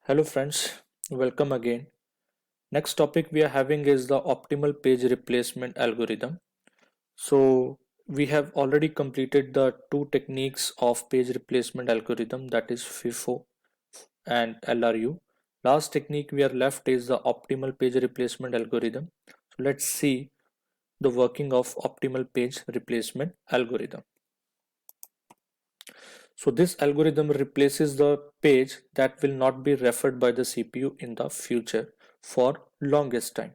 Hello friends, welcome again. Next topic we are having is the optimal page replacement algorithm. So we have already completed the two techniques of page replacement algorithm, that is FIFO and LRU. Last technique we are left is the optimal page replacement algorithm. So let's see the working of optimal page replacement algorithm. So this algorithm replaces the page that will not be referred by the CPU in the future for longest time.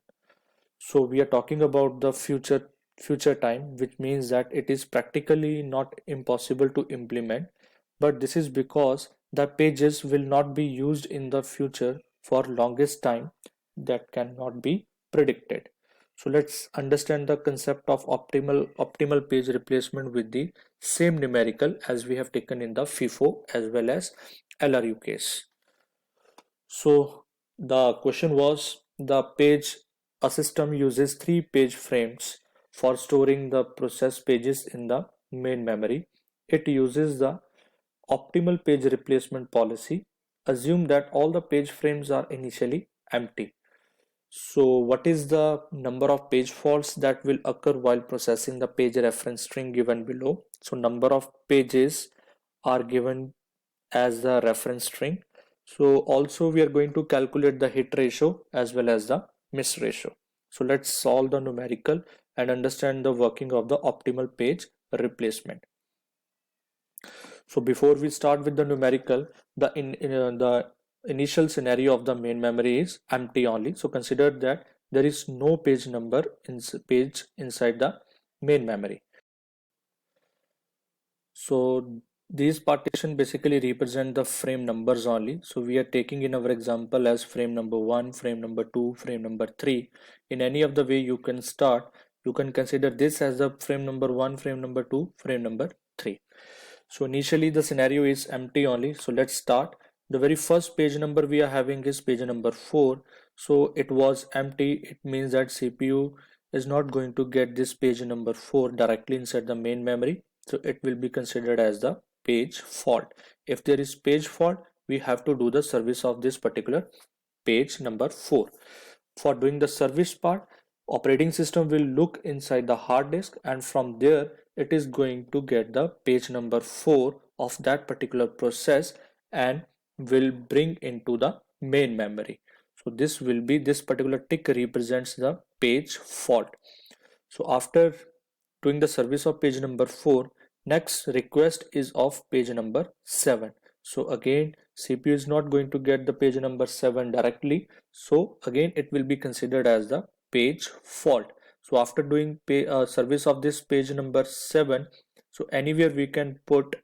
So we are talking about the future time, which means that it is practically not impossible to implement, but this is because the pages will not be used in the future for longest time that cannot be predicted. So let's understand the concept of optimal page replacement with the same numerical as we have taken in the FIFO as well as LRU case. So the question was, the page a system uses three page frames for storing the process pages in the main memory. It uses the optimal page replacement policy. Assume that all the page frames are initially empty. So what is the number of page faults that will occur while processing the page reference string given below? So number of pages are given as the reference string. So also we are going to calculate the hit ratio as well as the miss ratio. So let's solve the numerical and understand the working of the optimal page replacement. So before we start with the numerical, the initial scenario of the main memory is empty only. So consider that there is no page number in page inside the main memory. So these partition basically represent the frame numbers only. So we are taking in our example as frame number 1, frame number 2, frame number 3. In any of the way you can start, you can consider this as the frame number 1, frame number 2, frame number 3. So initially the scenario is empty only. So let's start. The very first page number we are having is page number 4. So it was empty. It means that CPU is not going to get this page number 4 directly inside the main memory. So it will be considered as the page fault. If there is page fault, we have to do the service of this particular page number 4. For doing the service part, operating system will look inside the hard disk, and from there it is going to get the page number 4 of that particular process and will bring into the main memory. So this particular tick represents the page fault. So after doing the service of page number 4, next request is of page number 7. So again CPU is not going to get the page number 7 directly, so again it will be considered as the page fault. So after doing service of this page number 7, so anywhere we can put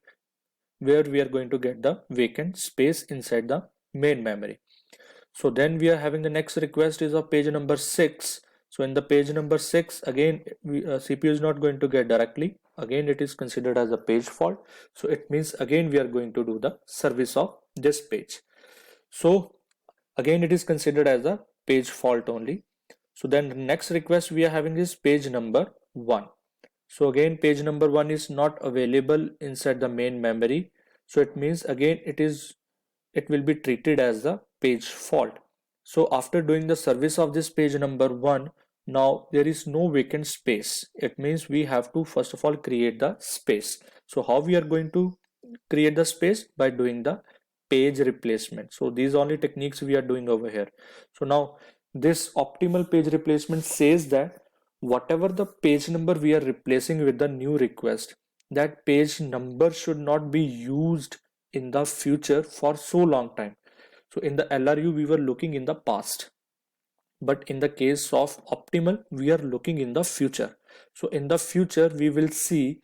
where we are going to get the vacant space inside the main memory. So then we are having the next request is of page number 6. So in the page number 6, again CPU is not going to get directly, again it is considered as a page fault. So it means again we are going to do the service of this page. So again it is considered as a page fault only. So then the next request we are having is page number 1. So again page number 1 is not available inside the main memory. So it means again it will be treated as the page fault. So after doing the service of this page number 1, now there is no vacant space. It means we have to first of all create the space. So how we are going to create the space? By doing the page replacement. So these only techniques we are doing over here. So now this optimal page replacement says that whatever the page number we are replacing with the new request, that page number should not be used in the future for so long time. So in the LRU we were looking in the past, but in the case of optimal we are looking in the future. So in the future we will see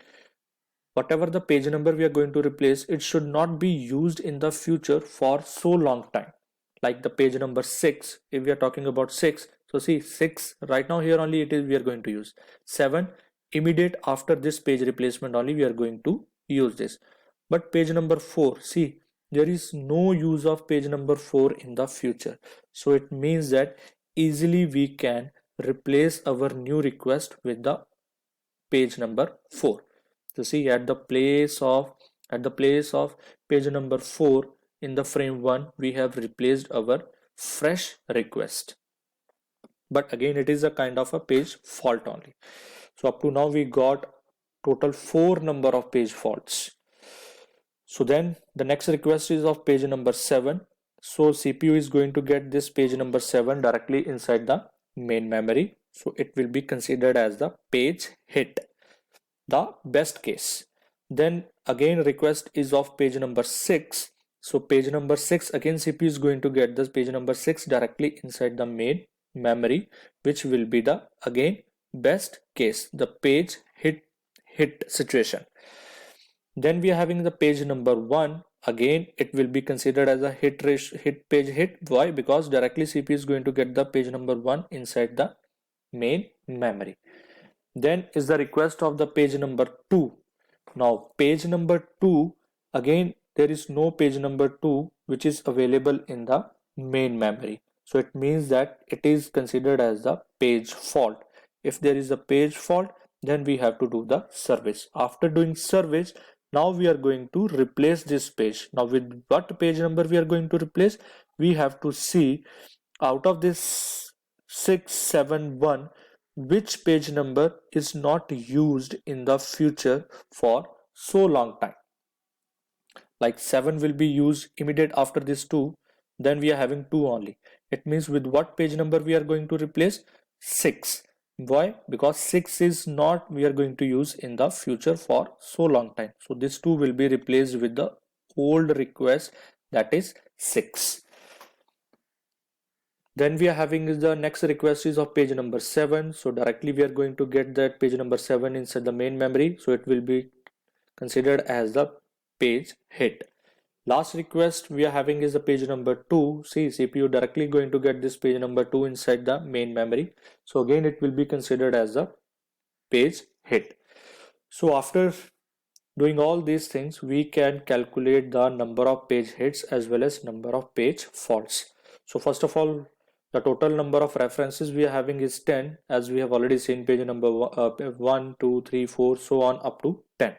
whatever the page number we are going to replace, it should not be used in the future for so long time. Like the page number 6, if we are talking about 6, so see 6 right now here only it is we are going to use. 7 immediate after this page replacement only we are going to use this. But page number 4, see there is no use of page number 4 in the future. So it means that easily we can replace our new request with the page number 4. So see at the place of page number 4, in the frame 1 we have replaced our fresh request, but again it is a kind of a page fault only. So up to now we got total 4 number of page faults. So then the next request is of page number 7. So CPU is going to get this page number 7 directly inside the main memory. So it will be considered as the page hit, the best case. Then again request is of page number 6. So page number 6, again CPU is going to get this page number 6 directly inside the main memory, which will be the again best case, the page hit situation. Then we are having the page number 1. Again it will be considered as a hit page hit. Why? Because directly CPU is going to get the page number 1 inside the main memory. Then is the request of the page number 2. Now page number 2, again there is no page number 2 which is available in the main memory. So it means that it is considered as the page fault. If there is a page fault, then we have to do the service. After doing service, now we are going to replace this page. Now with what page number we are going to replace? We have to see out of this 671 which page number is not used in the future for so long time. Like 7 will be used immediate after this 2, then we are having 2 only. It means with what page number we are going to replace? 6. Why? Because 6 is not we are going to use in the future for so long time. So this 2 will be replaced with the old request, that is 6. Then we are having the next request is of page number 7. So directly we are going to get that page number 7 inside the main memory. So it will be considered as the page hit. Last request we are having is the page number 2. See, CPU directly going to get this page number 2 inside the main memory. So again it will be considered as the page hit. So after doing all these things, we can calculate the number of page hits as well as number of page faults. So first of all, the total number of references we are having is 10, as we have already seen page number 1, 2, 3, 4, so on up to 10.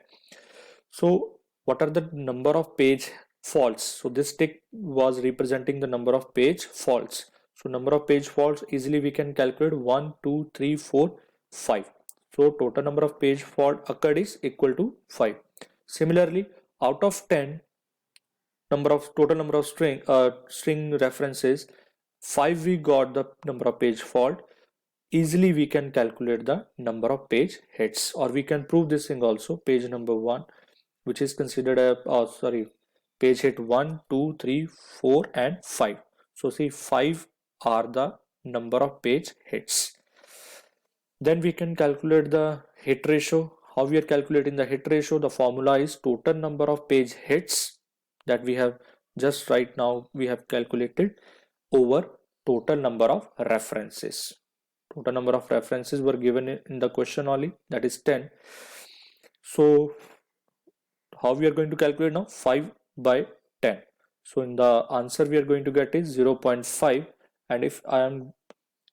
So what are the number of page faults? So this tick was representing the number of page faults. So number of page faults easily we can calculate 1, 2, 3, 4, 5. So total number of page fault occurred is equal to 5. Similarly, out of 10 total number of string references, 5 we got the number of page fault. Easily we can calculate the number of page hits, or we can prove this thing also. Page number 1, which is considered a page hit 1, 2, 3, 4 and 5. So see, 5 are the number of page hits. Then we can calculate the hit ratio. How we are calculating the hit ratio? The formula is total number of page hits that we have just right now we have calculated over total number of references. Total number of references were given in the question only, that is 10. So how we are going to calculate now? 5 by 10. So in the answer we are going to get is 0.5, and if I am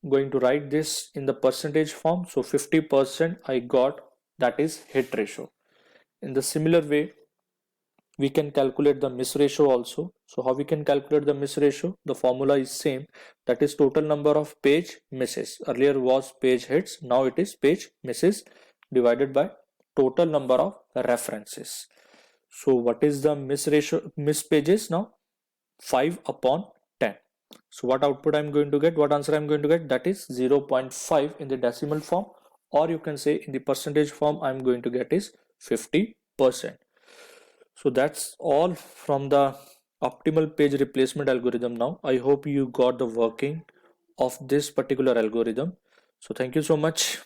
going to write this in the percentage form, so 50% I got, that is hit ratio. In the similar way we can calculate the miss ratio also. So how we can calculate the miss ratio? The formula is same, that is total number of page misses. Earlier was page hits, now it is page misses divided by total number of references. So what is the miss ratio, miss pages now? 5 upon 10. So what output I'm going to get, what answer I'm going to get? That is 0.5 in the decimal form, or you can say in the percentage form I'm going to get is 50%. So that's all from the optimal page replacement algorithm now. I hope you got the working of this particular algorithm. So thank you so much.